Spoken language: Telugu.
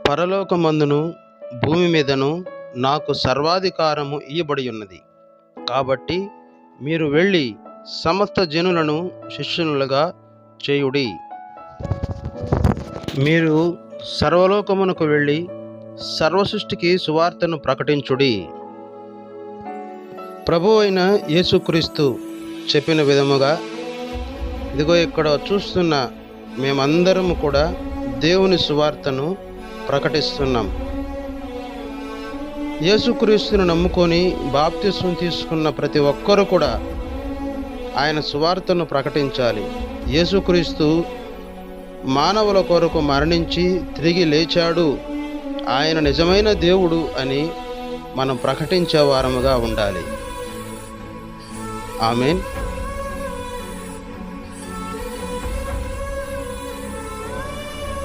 పరలోకమందును భూమి మీదను నాకు సర్వాధికారము ఇయ్యబడి ఉన్నది. కాబట్టి మీరు వెళ్ళి సమస్త జనులను శిష్యులుగా చేయుడి. మీరు సర్వలోకమునకు వెళ్ళి సర్వసృష్టికి సువార్తను ప్రకటించుడి. ప్రభువు అయిన యేసుక్రీస్తు చెప్పిన విధముగా ఇదిగో ఇక్కడ చూస్తున్న మేమందరము కూడా దేవుని సువార్తను ప్రకటిస్తున్నాం. యేసుక్రీస్తును నమ్ముకొని బాప్తిస్మం తీసుకున్న ప్రతి ఒక్కరూ కూడా ఆయన సువార్తను ప్రకటించాలి. యేసుక్రీస్తు మానవుల కొరకు మరణించి తిరిగి లేచాడు, ఆయన నిజమైన దేవుడు అని మనం ప్రకటించే వారముగా ఉండాలి. ఆమేన్.